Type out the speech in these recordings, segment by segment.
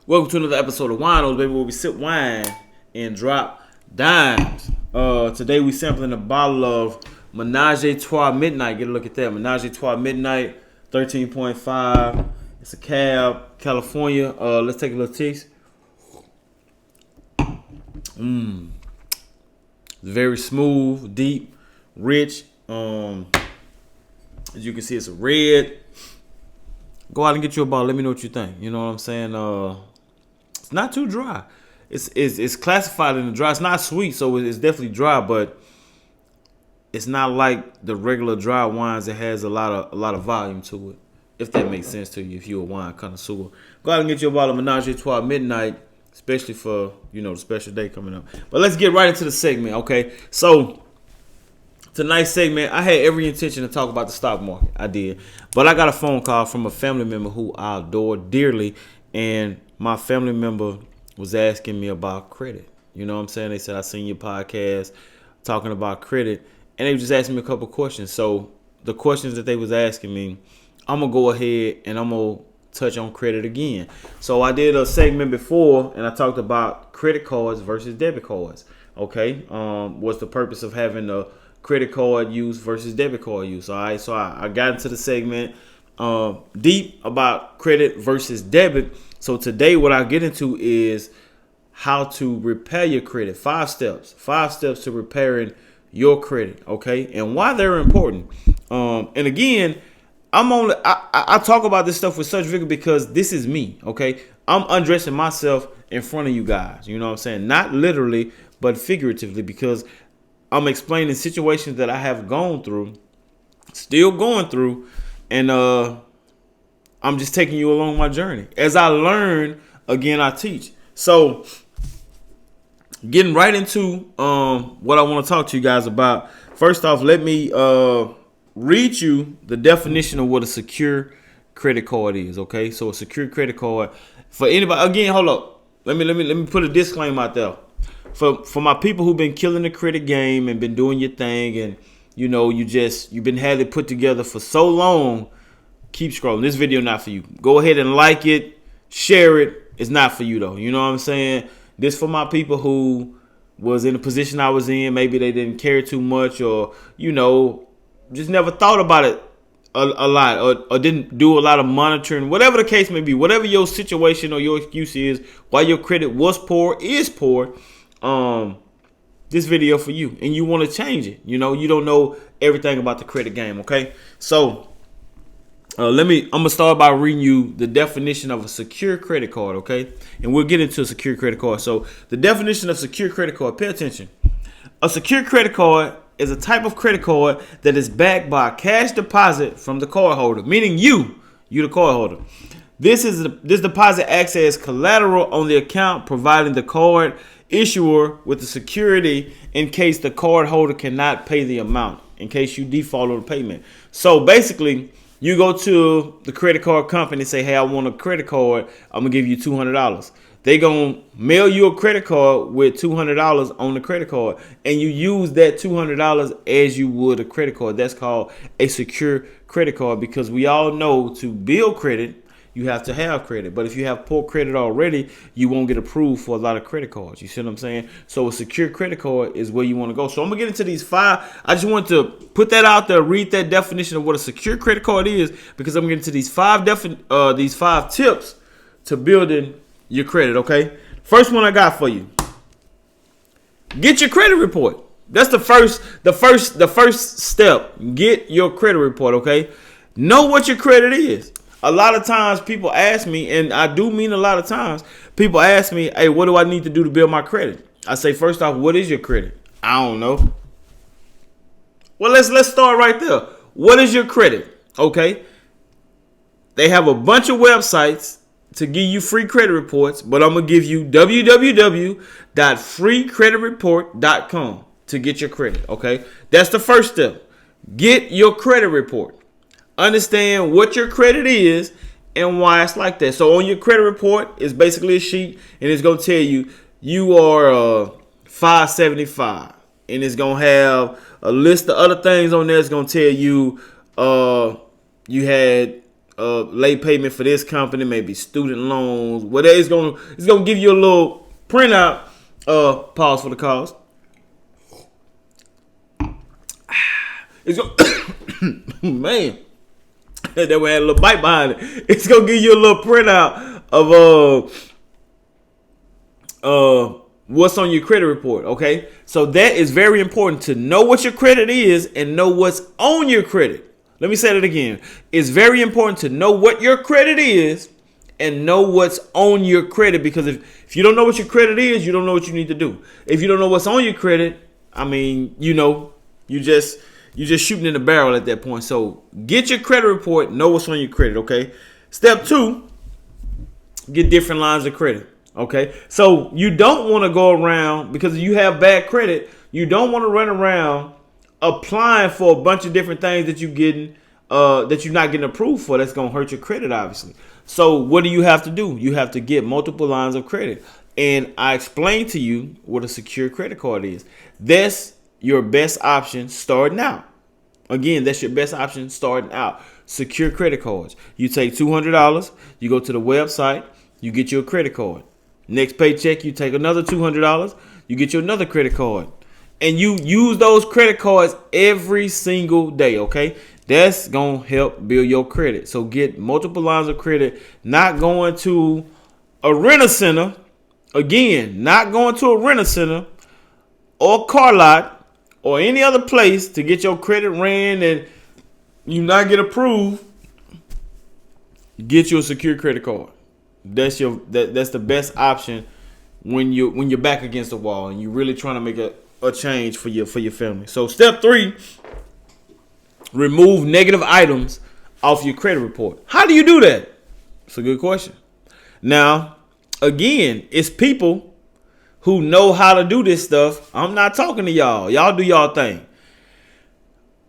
Welcome to another episode of Wineos, baby, where we sip wine and drop dimes. Today we sampling a bottle of Menage a Trois Midnight. Get a look at that. Menage a Trois Midnight, 13.5. It's a cab, California. Let's take a little taste. It's very smooth, deep, rich. As you can see, it's a red. Go out and get you a bottle. Let me know what you think. You know what I'm saying? It's not too dry. It's classified in the dry. It's not sweet, so it's definitely dry, but it's not like the regular dry wines that has a lot of volume to it. If that makes sense to you, if you're a wine connoisseur, go out and get you a bottle of Menage a Trois Midnight, especially for the special day coming up. But let's get right into the segment, okay? So tonight's segment, I had every intention to talk about the stock market. I did. But I got a phone call from a family member who I adore dearly. And my family member was asking me about credit. You know what I'm saying? They said, I seen your podcast talking about credit. And they were just asking me a couple questions. So the questions that they was asking me, I'm going to go ahead and I'm going to touch on credit again. So I did a segment before and I talked about credit cards versus debit cards. Okay? What's the purpose of having a credit card use versus debit card use? All right, so I got into the segment deep about credit versus debit. So today what I get into is how to repair your credit. 5 steps to repairing your credit, okay, and why they're important. And again, I talk about this stuff with such vigor because this is me, okay? I'm undressing myself in front of you guys, you know what I'm saying? Not literally, but figuratively, because I'm explaining situations that I have gone through, still going through, and I'm just taking you along my journey. As I learn, again, I teach. So, getting right into what I want to talk to you guys about. First off, let me read you the definition of what a secure credit card is. Okay, so a secure credit card for anybody. Again, hold up. Let me put a disclaimer out there. For my people who've been killing the credit game and been doing your thing, and you've been had it put together for so long, keep scrolling. This video not for you. Go ahead and like it, share it. It's not for you though. You know what I'm saying? This for my people who was in the position I was in. Maybe they didn't care too much, or just never thought about it a lot, or didn't do a lot of monitoring. Whatever the case may be, whatever your situation or your excuse is, why your credit was poor, is poor. This video for you, and you want to change it. You don't know everything about the credit game. Okay, so I'm gonna start by reading you the definition of a secure credit card. Okay, and we'll get into a secure credit card. So the definition of secure credit card. Pay attention. A secure credit card is a type of credit card that is backed by a cash deposit from the cardholder, meaning you the cardholder. This deposit acts as collateral on the account, providing the card issuer with the security in case the card holder cannot pay the amount, in case you default on the payment. So basically, you go to the credit card company and say, hey, I want a credit card. I'm going to give you $200. They going to mail you a credit card with $200 on the credit card, and you use that $200 as you would a credit card. That's called a secure credit card, because we all know to build credit, you have to have credit. But if you have poor credit already, you won't get approved for a lot of credit cards. You see what I'm saying? So a secure credit card is where you want to go. So I'm going to get into these 5. I just want to put that out there, read that definition of what a secure credit card is, because I'm going to get into these 5 tips to building your credit, okay? First one I got for you. Get your credit report. That's the first step. Get your credit report, okay? Know what your credit is. A lot of times people ask me, and I do mean a lot of times, people ask me, hey, what do I need to do to build my credit? I say, first off, what is your credit? I don't know. Well, let's start right there. What is your credit? Okay. They have a bunch of websites to give you free credit reports, but I'm going to give you www.freecreditreport.com to get your credit. Okay. That's the first step. Get your credit report. Understand what your credit is and why it's like that. So on your credit report, it's basically a sheet, and it's going to tell you are 575, and it's going to have a list of other things on there. It's going to tell you you had late payment for this company, maybe student loans, whatever. It's gonna give you a little printout. Pause for the cause. It's gonna man. That way had a little bite behind it. It's gonna give you a little printout of what's on your credit report. Okay, so that is very important to know what your credit is and know what's on your credit. Let me say that again. It's very important to know what your credit is and know what's on your credit, because if you don't know what your credit is, you don't know what you need to do. If you don't know what's on your credit, I mean, you just shooting in the barrel at that point. So get your credit report, know what's on your credit, okay? Step 2, get different lines of credit, okay? So you don't want to go around, because if you have bad credit, you don't want to run around applying for a bunch of different things that you're not getting approved for. That's going to hurt your credit, obviously. So what do you have to do? You have to get multiple lines of credit. And I explained to you what a secure credit card is. That's your best option starting out. Again, that's your best option starting out. Secure credit cards. You take $200, you go to the website, you get your credit card. Next paycheck, you take another $200, you get you another credit card. And you use those credit cards every single day, okay? That's going to help build your credit. So get multiple lines of credit, not going to a renter center. Again, not going to a renter center or car lot or any other place to get your credit ran and you not get approved. Get you a secure credit card. That's the best option when you're back against the wall and you're really trying to make a change for your family. So step 3, remove negative items off your credit report. How do you do that? It's a good question. Now, again, it's people who know how to do this stuff. I'm not talking to y'all. Y'all do y'all thing.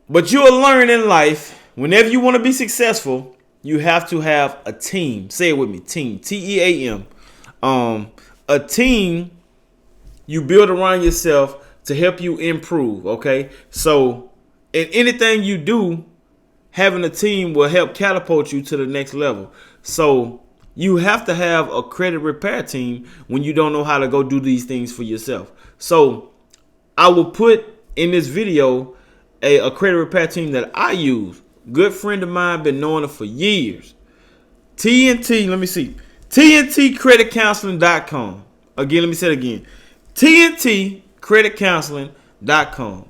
But you'll learn in life, whenever you want to be successful, you have to have a team. Say it with me. Team. T-E-A-M. A team you build around yourself to help you improve, okay? So in anything you do, having a team will help catapult you to the next level. So you have to have a credit repair team when you don't know how to go do these things for yourself. So I will put in this video a credit repair team that I use. Good friend of mine, been knowing it for years. TNT, let me see. TNTcreditcounseling.com. Again, let me say it again. TNTcreditcounseling.com.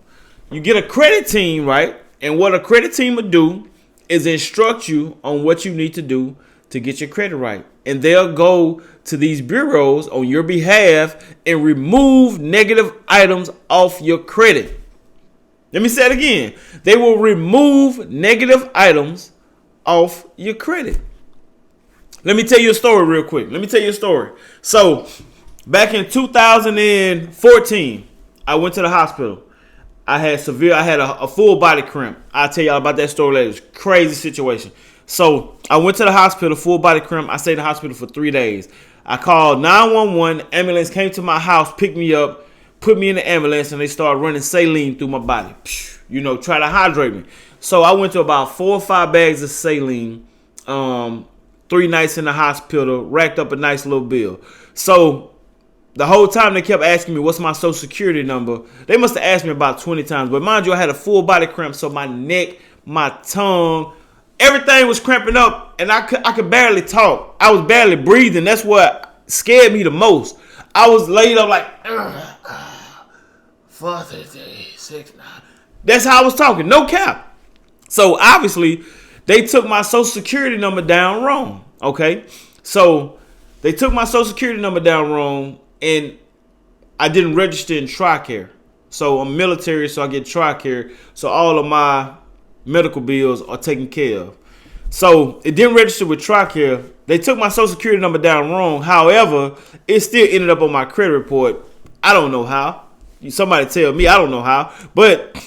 You get a credit team, right? And what a credit team will do is instruct you on what you need to do to get your credit right. And they'll go to these bureaus on your behalf and remove negative items off your credit. Let me say it again. They will remove negative items off your credit. Let me tell you a story real quick. So back in 2014, I went to the hospital. I had a full body cramp. I'll tell y'all about that story later. It's a crazy situation. So I went to the hospital, full body cramp. I stayed in the hospital for 3 days. I called 911. Ambulance came to my house, picked me up, put me in the ambulance, and they started running saline through my body. Try to hydrate me. So I went to about 4 or 5 bags of saline, 3 nights in the hospital, racked up a nice little bill. So the whole time they kept asking me, what's my social security number? They must have asked me about 20 times. But mind you, I had a full body cramp, so my neck, my tongue, everything was cramping up, and I could barely talk. I was barely breathing. That's what scared me the most. I was laid up like, 4, 3, 6, 9. That's how I was talking, no cap. So obviously, they took my social security number down wrong, okay? So they took my social security number down wrong, and I didn't register in TRICARE. So I'm military, so I get TRICARE. So all of my medical bills are taken care of. So it didn't register with TRICARE. They took my social security number down wrong. However, it still ended up on my credit report. I don't know how. Somebody tell me. I don't know how. But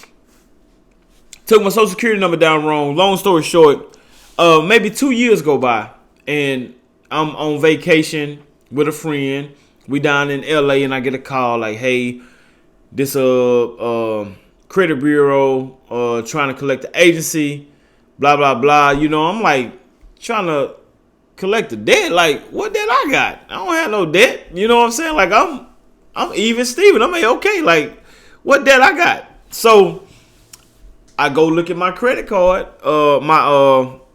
took my social security number down wrong. Long story short, maybe 2 years go by, and I'm on vacation with a friend. We down in LA, and I get a call like, hey, this credit bureau trying to collect the agency, blah, blah, blah. I'm like, trying to collect the debt. Like, what debt I got? I don't have no debt. You know what I'm saying? Like, I'm even Steven. I'm okay. Like, what debt I got? So I go look at my credit card,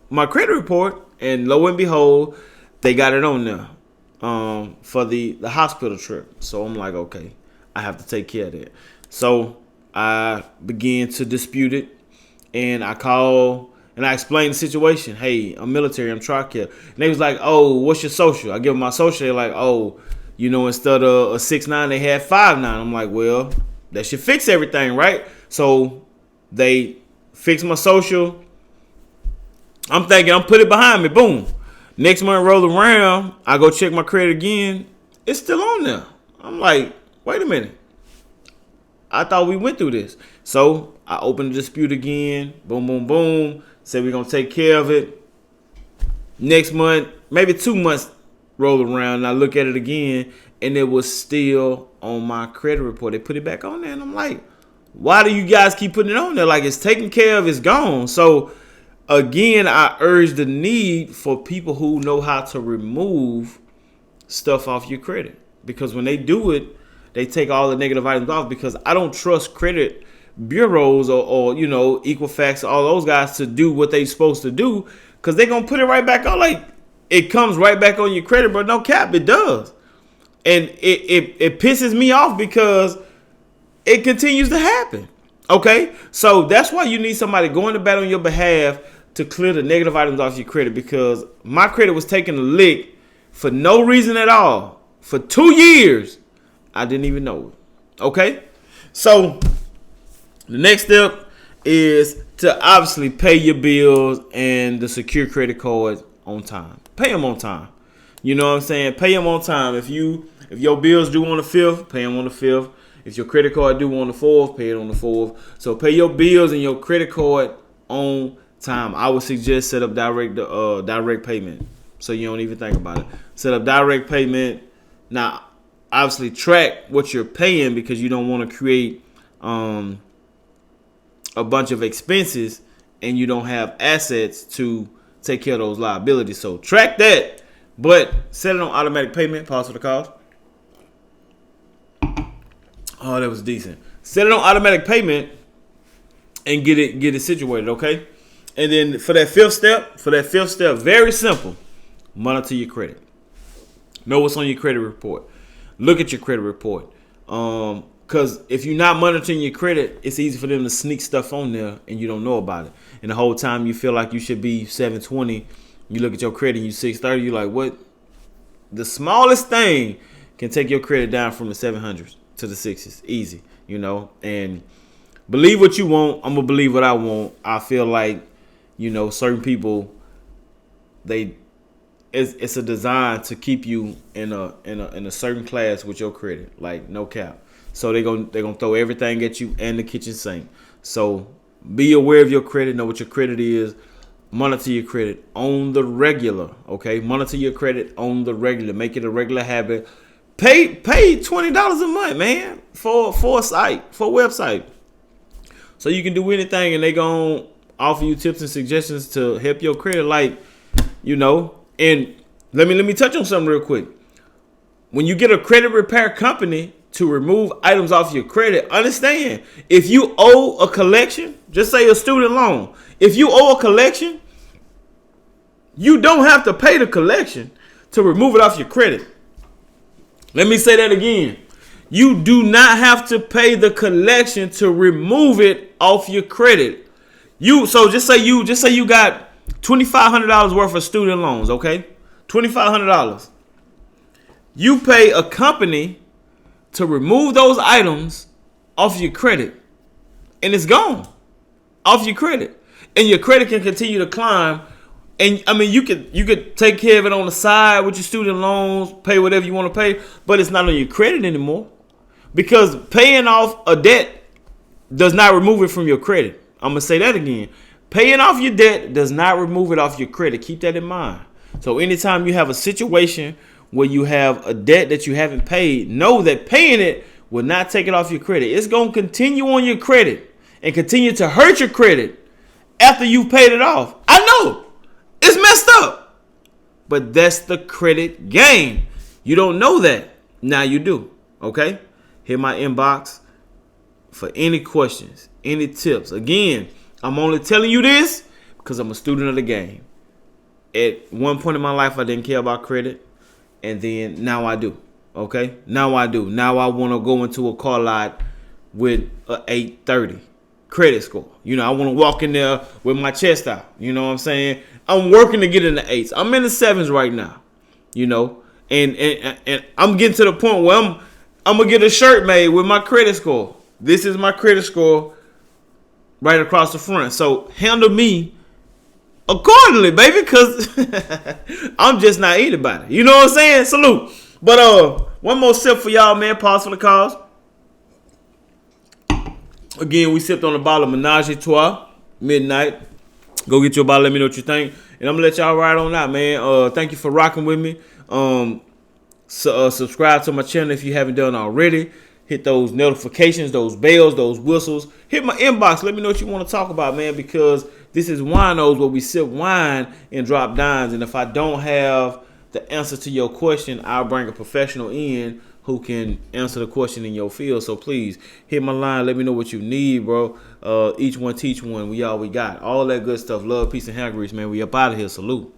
my credit report, and lo and behold, they got it on there for the hospital trip. So I'm like, okay, I have to take care of that. So I began to dispute it, and I call and I explained the situation. Hey, I'm military, I'm TRICARE. And they was like, oh, what's your social? I give them my social. They're like, oh, instead of a 6'9", they had 5'9". I'm like, well, that should fix everything, right? So they fix my social. I'm thinking, I'm put it behind me. Boom. Next month roll around, I go check my credit again. It's still on there. I'm like, wait a minute. I thought we went through this. So I opened the dispute again. Boom, boom, boom. Said we're going to take care of it. Next month, maybe 2 months roll around, and I look at it again, and it was still on my credit report. They put it back on there, and I'm like, why do you guys keep putting it on there? Like, it's taken care of, it's gone. So again, I urge the need for people who know how to remove stuff off your credit, because when they do it, they take all the negative items off, because I don't trust credit bureaus or Equifax, all those guys to do what they supposed to do, because they're going to put it right back on. Like, it comes right back on your credit, but no cap, it does. And it pisses me off because it continues to happen. Okay? So that's why you need somebody going to bat on your behalf to clear the negative items off your credit, because my credit was taking a lick for no reason at all. For 2 years, I didn't even know it. Okay? So the next step is to obviously pay your bills and the secure credit cards on time. Pay them on time. You know what I'm saying? Pay them on time. If your bills due on the 5th, pay them on the 5th. If your credit card due on the 4th, pay it on the 4th. So pay your bills and your credit card on time. I would suggest set up direct payment, so you don't even think about it. Set up direct payment. Now, obviously track what you're paying, because you don't want to create a bunch of expenses and you don't have assets to take care of those liabilities. So track that, but set it on automatic payment. Pause for the call. Oh, that was decent. Set it on automatic payment and get it situated, okay? And then for that fifth step, very simple. Monitor your credit. Know what's on your credit report. Look at your credit report. Because if you're not monitoring your credit, it's easy for them to sneak stuff on there and you don't know about it. And the whole time you feel like you should be 720, you look at your credit and you 630, you're like, what? The smallest thing can take your credit down from the 700s to the 6s. Easy, and believe what you want. I'm going to believe what I want. I feel like, certain people, it's a design to keep you in a certain class with your credit, like no cap. So they're gonna throw everything at you and the kitchen sink. So be aware of your credit, know what your credit is, monitor your credit on the regular. Okay, monitor your credit on the regular. Make it a regular habit. Pay $20 a month, man, for a site, for a website, so you can do anything, and they gonna offer you tips and suggestions to help your credit, And let me touch on something real quick. When you get a credit repair company to remove items off your credit, understand, if you owe a collection, just say a student loan, if you owe a collection, you don't have to pay the collection to remove it off your credit. Let me say that again. You do not have to pay the collection to remove it off your credit. So just say you got $2,500 worth of student loans, okay? $2,500. You pay a company to remove those items off your credit, and it's gone off your credit, and your credit can continue to climb. And I mean, you could take care of it on the side with your student loans, pay whatever you want to pay, but it's not on your credit anymore, because paying off a debt does not remove it from your credit. I'm gonna say that again. Paying off your debt does not remove it off your credit. Keep that in mind. So anytime you have a situation where you have a debt that you haven't paid, know that paying it will not take it off your credit. It's going to continue on your credit and continue to hurt your credit after you've paid it off. I know. It's messed up. But that's the credit game. You don't know that. Now you do. Okay? Hit my inbox for any questions, any tips. Again, I'm only telling you this because I'm a student of the game. At one point in my life, I didn't care about credit. And then now I do. Okay? Now I do. Now I want to go into a car lot with a 830 credit score. You know, I want to walk in there with my chest out. You know what I'm saying? I'm working to get in the 8s. I'm in the 7s right now. You know? And I'm getting to the point where I'm going to get a shirt made with my credit score. This is my credit score right across the front. So handle me accordingly, baby, because I'm just not anybody. You know what I'm saying? Salute. But one more sip for y'all, man. Pause for the cause. Again, we sipped on a bottle of Menage a Trois, midnight. Go get your bottle. Let me know what you think. And I'm going to let y'all ride on out, man. Thank you for rocking with me. Subscribe to my channel if you haven't done already. Hit those notifications, those bells, those whistles. Hit my inbox. Let me know what you want to talk about, man, because this is Wineos, where we sip wine and drop dimes. And if I don't have the answer to your question, I'll bring a professional in who can answer the question in your field. So please hit my line. Let me know what you need, bro. Each one teach one. We all we got. All that good stuff. Love, peace, and hair grease, man. We up out of here. Salute.